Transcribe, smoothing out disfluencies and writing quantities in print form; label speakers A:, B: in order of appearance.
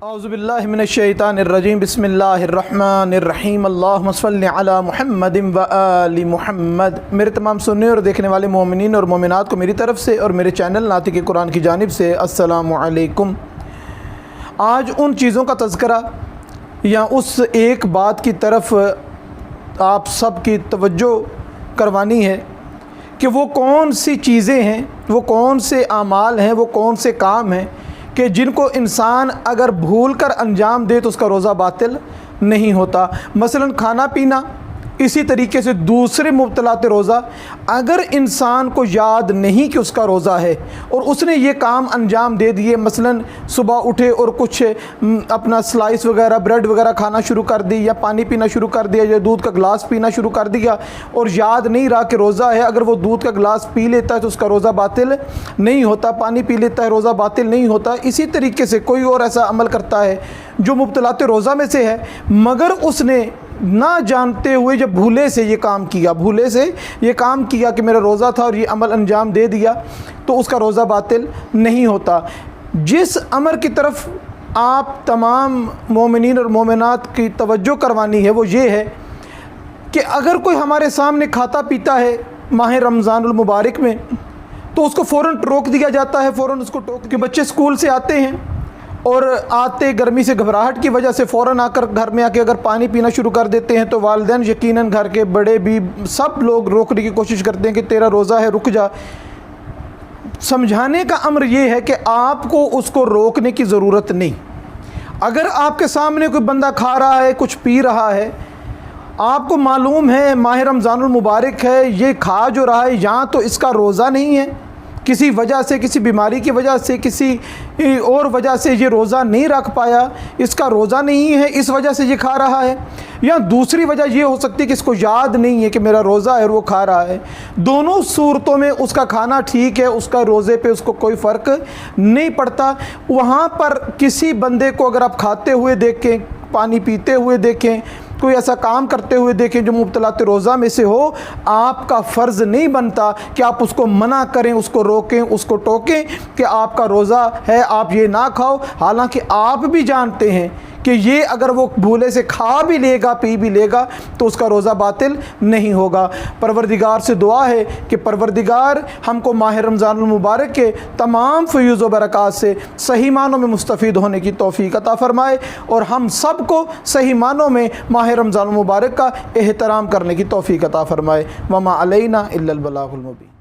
A: اعوذ باللہ من الشیطان الرجیم بسم اللہ الرحمن الرحیم اللہم صلی علی محمد و آل محمد۔ میرے تمام سننے اور دیکھنے والے مومنین اور مومنات کو میری طرف سے اور میرے چینل ناطق قرآن کی جانب سے السلام علیکم۔ آج ان چیزوں کا تذکرہ یا اس ایک بات کی طرف آپ سب کی توجہ کروانی ہے کہ وہ کون سی چیزیں ہیں، وہ کون سے اعمال ہیں، وہ کون سے کام ہیں کہ جن کو انسان اگر بھول کر انجام دے تو اس کا روزہ باطل نہیں ہوتا۔ مثلا کھانا پینا، اسی طریقے سے دوسرے مبطلات روزہ اگر انسان کو یاد نہیں کہ اس کا روزہ ہے اور اس نے یہ کام انجام دے دیے، مثلا صبح اٹھے اور کچھ اپنا سلائس وغیرہ بریڈ وغیرہ کھانا شروع کر دی، یا پانی پینا شروع کر دیا، یا دودھ کا گلاس پینا شروع کر دیا اور یاد نہیں رہا کہ روزہ ہے، اگر وہ دودھ کا گلاس پی لیتا ہے تو اس کا روزہ باطل نہیں ہوتا، پانی پی لیتا ہے روزہ باطل نہیں ہوتا۔ اسی طریقے سے کوئی اور ایسا عمل کرتا ہے جو مبطلات روزہ میں سے ہے مگر اس نے نہ جانتے ہوئے جب بھولے سے یہ کام کیا کہ میرا روزہ تھا اور یہ عمل انجام دے دیا تو اس کا روزہ باطل نہیں ہوتا۔ جس امر کی طرف آپ تمام مومنین اور مومنات کی توجہ کروانی ہے وہ یہ ہے کہ اگر کوئی ہمارے سامنے کھاتا پیتا ہے ماہ رمضان المبارک میں تو اس کو فوراً روک دیا جاتا ہے، فوراً اس کو ٹوک کہ بچے اسکول سے آتے ہیں اور آتے گرمی سے گھبراہٹ کی وجہ سے فوراً آ کر گھر میں آ کے اگر پانی پینا شروع کر دیتے ہیں تو والدین یقیناً گھر کے بڑے بھی سب لوگ روکنے کی کوشش کرتے ہیں کہ تیرا روزہ ہے رک جا۔ سمجھانے کا امر یہ ہے کہ آپ کو اس کو روکنے کی ضرورت نہیں۔ اگر آپ کے سامنے کوئی بندہ کھا رہا ہے، کچھ پی رہا ہے، آپ کو معلوم ہے ماہ رمضان المبارک ہے، یہ کھا جو رہا ہے یہاں تو اس کا روزہ نہیں ہے، کسی وجہ سے، کسی بیماری کی وجہ سے، کسی اور وجہ سے یہ روزہ نہیں رکھ پایا، اس کا روزہ نہیں ہے، اس وجہ سے یہ کھا رہا ہے، یا دوسری وجہ یہ ہو سکتی ہے کہ اس کو یاد نہیں ہے کہ میرا روزہ ہے اور وہ کھا رہا ہے۔ دونوں صورتوں میں اس کا کھانا ٹھیک ہے، اس کا روزے پہ اس کو کوئی فرق نہیں پڑتا۔ وہاں پر کسی بندے کو اگر آپ کھاتے ہوئے دیکھیں، پانی پیتے ہوئے دیکھیں، کوئی ایسا کام کرتے ہوئے دیکھیں جو مبطلات روزہ میں سے ہو، آپ کا فرض نہیں بنتا کہ آپ اس کو منع کریں، اس کو روکیں، اس کو ٹوکیں کہ آپ کا روزہ ہے آپ یہ نہ کھاؤ، حالانکہ آپ بھی جانتے ہیں کہ یہ اگر وہ بھولے سے کھا بھی لے گا پی بھی لے گا تو اس کا روزہ باطل نہیں ہوگا۔ پروردگار سے دعا ہے کہ پروردگار ہم کو ماہ رمضان المبارک کے تمام فیوز و برکات سے صحیح معنوں میں مستفید ہونے کی توفیق عطا فرمائے اور ہم سب کو صحیح معنوں میں ماہ رمضان المبارک کا احترام کرنے کی توفیق عطا فرمائے۔ وما علینا الا البلاغ المبین۔